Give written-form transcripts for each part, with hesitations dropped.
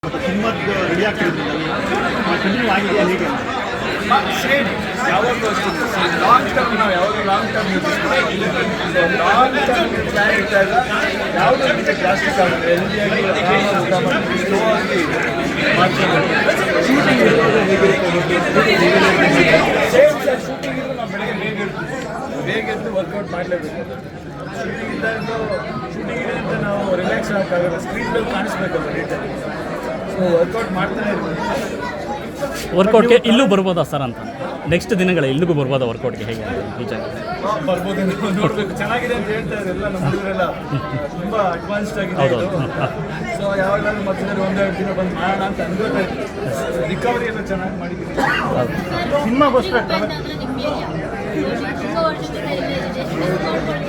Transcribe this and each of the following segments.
ಸಿನಿಮಾದ ರೆಡಿ ಆಗ್ತಿರೋದು ಕಂಟಿನ್ಯೂ ಆಗಿದೆಯಾ ಹೇಗೆ? ಸೇಮ್ ಯಾವಾಗಲೂ ಅಷ್ಟೇ ಲಾಂಗ್ ಟರ್ಮ್ ನಾವು ಯಾವಾಗಲೂ long term long term plan ಇದ್ದಾಗ ಯಾವುದೋ ನಿಮಗೆ ಜಾಸ್ತಿ ಆಗುತ್ತೆ ಹೆಲ್ದಿಯಾಗಿ ಊಟ ಮಾಡಿ ಸ್ಲೋ ಆಗಿ ಮಾಡ್ಕೊಂಡು ಶೂಟಿಂಗ್ ಇರೋದು ಸೇಮ್ ಸರ್ ಶೂಟಿಂಗ್ ಇದ್ದರೂ ನಾವು ಬೆಳಗ್ಗೆ ಬೇಗ ಎದ್ದು ವರ್ಕೌಟ್ ಮಾಡಲೇಬೇಕು. ಶೂಟಿಂಗ್ ಇದ್ದಾಗ ಶೂಟಿಂಗ್ ಇದೆ ಅಂತ ನಾವು ರಿಲ್ಯಾಕ್ಸ್ ಆಗೋಕ್ಕಾಗಲ್ಲ, ಸ್ಕ್ರೀನ್ ಮೇಲೆ ಕಾಣಿಸ್ಬೇಕಲ್ಲ ನೀಟಾಗಿ. ಸೊ ವರ್ಕೌಟ್ ಮಾಡ್ತಾನೆ ಇರ್ಬೇಕು. ವರ್ಕೌಟ್ಗೆ ಇಲ್ಲೂ ಬರ್ಬೋದಾ ಸರ್ ಅಂತ ನೆಕ್ಸ್ಟ್ ದಿನಗಳ ಇಲ್ಲಿಗೂ ಬರ್ಬೋದಾ ವರ್ಕೌಟ್ಗೆ ಹೇಗೆ ನಿಜ ಬರ್ಬೋದು ನೋಡಬೇಕು. ಚೆನ್ನಾಗಿದೆ ಅಂತ ಹೇಳ್ತಾರೆ ಎಲ್ಲ ನಮ್ಮ ಹುಡುಗರೆಲ್ಲ, ತುಂಬ ಅಡ್ವಾನ್ಸ್ಡ್ ಆಗಿದೆ ಹೌದು. ಸೊ ಯಾವಾಗಲಾದ್ರೂ ಮತ್ತೆ ಒಂದೆರಡು ದಿನ ಬಂದು ಮಾಡೋಣ ಅಂತ ಅನ್ಕೋತಾ ಇದ್ದೀನಿ. ರಿಕವರಿ ಎಲ್ಲ ಚೆನ್ನಾಗಿ ಮಾಡಿದ್ದೀನಿ. ಸಿನಿಮಾಗೋಸ್ಕರ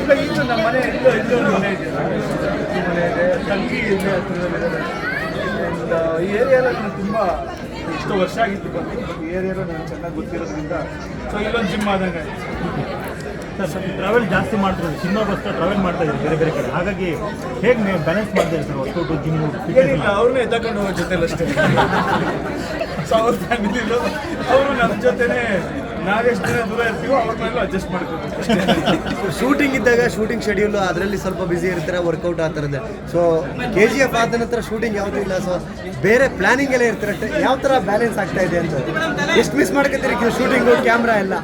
ಇಲ್ಲ ಇನ್ನು ನಮ್ಮ ಮನೆ ಇಲ್ಲೊಂದು ಮನೆ ಇದೆ, ಈ ಮನೆ ಇದೆ, ತಂಗಿ ಇದೆ ಹತ್ತಿರದಲ್ಲಿದೆ. ಈ ಏರಿಯಾಲ್ಲ ನನಗೆ ತುಂಬ ಇಷ್ಟು ವರ್ಷ ಆಗಿತ್ತು ಬಂದು ಈ ಏರಿಯಾలో ನನಗೆ ಚೆನ್ನಾಗಿ ಗೊತ್ತಿರೋದ್ರಿಂದ ಸೊ ಇಲ್ಲೊಂದು ಜಿಮ್ ಆದಂಗೆ. ಸರ್ ಟ್ರಾವೆಲ್ ಜಾಸ್ತಿ ಮಾಡ್ತಿರೋದು, ಸಿನಿಮಾಗೋಸ್ಕರ ಟ್ರಾವೆಲ್ ಮಾಡ್ತಾ ಇದ್ದೀವಿ ಬೇರೆ ಬೇರೆ ಕಡೆ, ಹಾಗಾಗಿ ಹೇಗೆ ನೀವು ಬ್ಯಾಲೆನ್ಸ್ ಮಾಡ್ತಾ ಇದ್ದೀರಿ ಸರ್ ವರ್ಕೌಟು ಜಿಮ್ಮು? ಏನಿಲ್ಲ, ಅವ್ರನ್ನೇ ಎದ್ದಕೊಂಡು ಹೋಗೋ ಜೊತೆಲಿ ಅಷ್ಟೇ. ಸೊ ಅವ್ರ ಫ್ಯಾಮಿಲಿಲು ಅವರು ನಮ್ಮ ಜೊತೆನೇ ನಾವೆಷ್ಟು ದಿನ ದೂರ ಇರ್ತೀವೋ ಅವ್ರ ಮೇಲೂ ಅಡ್ಜಸ್ಟ್ ಮಾಡ್ಕೋಬೇಕು. ಶೂಟಿಂಗ್ ಇದ್ದಾಗ ಶೂಟಿಂಗ್ ಶೆಡ್ಯೂಲು ಅದರಲ್ಲಿ ಸ್ವಲ್ಪ ಬ್ಯುಸಿ ಇರ್ತಾರೆ, ವರ್ಕೌಟ್ ಆ ಥರದ್ದೇ. ಸೊ KGF ಆದ ನಂತರ ಶೂಟಿಂಗ್ ಯಾವುದೂ ಇಲ್ಲ, ಸೊ ಬೇರೆ ಪ್ಲಾನಿಂಗ್ ಎಲ್ಲ ಇರ್ತಾರೆ. ಯಾವ ಥರ ಬ್ಯಾಲೆನ್ಸ್ ಆಗ್ತಾ ಇದೆ ಅಂತ ಎಷ್ಟು ಮಿಸ್ ಮಾಡ್ಕೊತೀರಿ ಶೂಟಿಂಗು ಕ್ಯಾಮ್ರಾ ಎಲ್ಲ?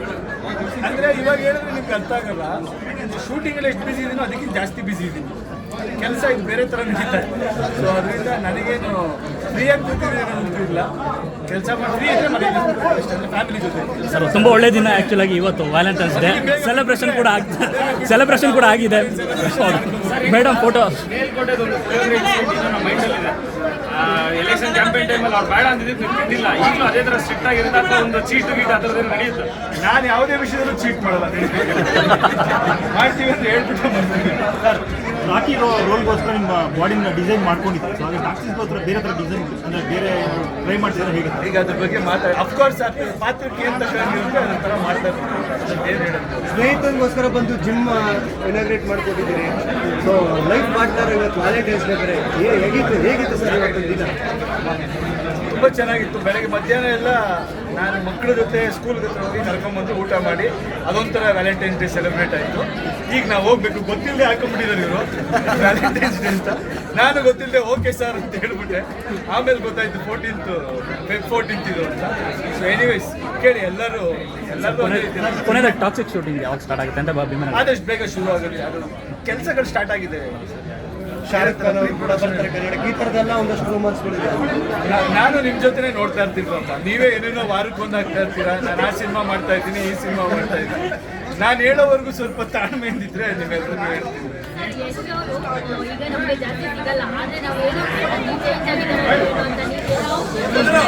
ಅಂದರೆ ಇವಾಗ ಹೇಳಿದ್ರೆ ನಿಮ್ಗೆ ಅರ್ಥ ಆಗಲ್ಲ. ಶೂಟಿಂಗಲ್ಲಿ ಎಷ್ಟು ಬಿಸಿ ಇದೀನೋ ಅದಕ್ಕಿಂತ ಜಾಸ್ತಿ ಬಿಸಿ ಇದ್ದೀನಿ. ಕೆಲಸ ಇದು ಬೇರೆ ಥರ ನಡೀತಾ ಇದೆ. ಸೊ ಅದರಿಂದ ನನಗೇನು ಫ್ರೀಯಾಗಿ ಕೂತಿದ್ರೆ ಇಲ್ಲ, ಕೆಲಸ ಮಾಡಿ ಫ್ರೀ ಇದ್ದರೆ ಮನೆಯಲ್ಲಿ ಅಷ್ಟೇ, ಅಂದರೆ ಫ್ಯಾಮಿಲಿ ಜೊತೆ. ಸರ್ ತುಂಬ ಒಳ್ಳೆ ದಿನ ಆ್ಯಕ್ಚುಲಾಗಿ ಇವತ್ತು ವ್ಯಾಲೆಂಟೈನ್ಸ್ ಡೇ ಸೆಲೆಬ್ರೇಷನ್ ಕೂಡ ಆಗಿದೆ. ಮೇಡಮ್ ಫೋಟೋ ಎಲೆಕ್ಷನ್ ಕ್ಯಾಂಪೇನ್ ಟೈಮಲ್ಲಿ ಅವ್ರು ಬೇಡ ಅಂದಿದ್ದು ಇಲ್ಲ, ಈಗಲೂ ಅದೇ ಥರ ಸ್ಟ್ರಿಕ್ಟ್ ಆಗಿರುತ್ತೆ ಅಥವಾ ಒಂದು ಚೀಟು ಗೀಟ್ ಆ ಥರದ್ದು ನಡೆಯುತ್ತೆ. ನಾನು ಯಾವುದೇ ವಿಷಯದಲ್ಲೂ ಚೀಟ್ ಮಾಡಲ್ಲ, ಮಾಡ್ತೀವಿ ಅಂತ ಹೇಳ್ಬಿಟ್ಟು ಬರ್ತೀನಿ. ಸರ್ ರಾಕಿ ರೋಲ್ಗೋಸ್ಕರ ನಿಮ್ಮ ಬಾಡಿನ ಡಿಸೈನ್ ಮಾಡ್ಕೊಂಡಿದ್ದೀವಿ, ಸೊ ಹಾಗೆ ಟಾಕ್ಸಿಸ್ಗೋಸ್ಕರ ಬೇರೆ ಥರ ಡಿಸೈನ್ ಅಂದರೆ ಬೇರೆ ಟ್ರೈ ಮಾಡ್ತಿದ್ರೆ ಹೇಗೆ? ಈಗ ಅದ್ರ ಬಗ್ಗೆ ಮಾತಾಡಿ. ಅಫ್ಕೋರ್ಸ್ ಪಾತ್ರಕ್ಕೆ ಏನು ತಗೊಂಡಿರುತ್ತೆ ಅದ್ರ ಥರ ಮಾಡ್ತಾರೆ, ಏನು ಹೇಳೋದು. ಸ್ನೇಹಿತರಿಗೋಸ್ಕರ ಬಂದು ಜಿಮ್ ಇನಾಗ್ರೇಟ್ ಮಾಡ್ಕೊಟ್ಟಿದ್ದೀರಿ. ಸೊ ಲೈಫ್ ಪಾರ್ಟ್ನರ್ ಇವತ್ತು ವ್ಯಾಲೆಂಟೈನ್ಸ್ ಡೇ ಬೇರೆ ಹೇಗಿತ್ತು ಸರ್ ಇವತ್ತು ದಿನ? ತುಂಬ ಚೆನ್ನಾಗಿತ್ತು. ಬೆಳಗ್ಗೆ ಮಧ್ಯಾಹ್ನ ಎಲ್ಲ ನಾನು ಮಕ್ಕಳ ಜೊತೆ ಸ್ಕೂಲ್ ಜೊತೆ ಹೋಗಿ ಕರ್ಕೊಂಬಂದು ಊಟ ಮಾಡಿ ಅದೊಂಥರ ವ್ಯಾಲೆಂಟೈನ್ಸ್ ಡೇ ಸೆಲೆಬ್ರೇಟ್ ಆಯಿತು. ಈಗ ನಾವು ಹೋಗ್ಬೇಕು, ಗೊತ್ತಿಲ್ಲದೆ ಹಾಕೊಂಡ್ಬಿಟ್ಟಿದ್ದಾರೆ ಇವರು ವ್ಯಾಲೆಂಟೈನ್ಸ್ ಡೇ ಅಂತ. ನಾನು ಗೊತ್ತಿಲ್ಲದೆ ಓಕೆ ಸರ್ ಅಂತ ಹೇಳ್ಬಿಟ್ಟೆ. ಆಮೇಲೆ ಗೊತ್ತಾಯ್ತು 14th ಇದು ಅಂತ. ಸೊ ಎನಿವೇಸ್ ಕೇಳಿ ಎಲ್ಲರೂ ಕೊನೆಯದಾಗ ಟಾಕ್ಸಿಕ್ ಶೂಟಿಂಗ್ ಯಾವಾಗ ಸ್ಟಾರ್ಟ್ ಆಗುತ್ತೆ ಅಂತ ಭೀಮನ ಆದಷ್ಟು ಬೇಗ ಶುರು ಆಗುತ್ತೆ. ಅದು ಕೆಲಸಗಳು ಸ್ಟಾರ್ಟ್ ಆಗಿದೆ. ಶಾರುಖ್ ಖಾನ್ ಅವರು ಕೂಡ ಬರ್ತಾರೆ ಕನ್ನಡಕ್ಕೆ, ಈ ಥರದ್ದೆಲ್ಲ ಒಂದಷ್ಟು ರೂಮರ್ಸ್ಗಳಿದೆ. ನಾನು ನಿಮ್ಮ ಜೊತೆನೇ ನೋಡ್ತಾ ಇರ್ತೀನಪ್ಪ, ನೀವೇ ಏನೇನೋ ವಾರಕ್ಕೆ ಒಂದು ಆಗ್ತಾ ಇರ್ತೀರಾ. ನಾನು ಆ ಸಿನಿಮಾ ಮಾಡ್ತಾ ಇದ್ದೀನಿ, ಈ ಸಿನಿಮಾ ಮಾಡ್ತಾ ಇದ್ದೀನಿ. ನಾನು ಹೇಳೋವರೆಗೂ ಸ್ವಲ್ಪ ತಾಳ್ಮೆಯಿಂದಿದ್ರೆ ನಿಮ್ಮೆಲ್ಲರಿಗೂ ಹೇಳ್ತೀನಿ. ಈಗ ನಮಗೆ ಜಾಸ್ತಿ ಸಿಗಲ್ಲ, ಆದರೆ ನಾವು ಏನು ಚೇಂಜ್ ಆಗಿದ್ದಾರೆ ಅಂತ ನೀವು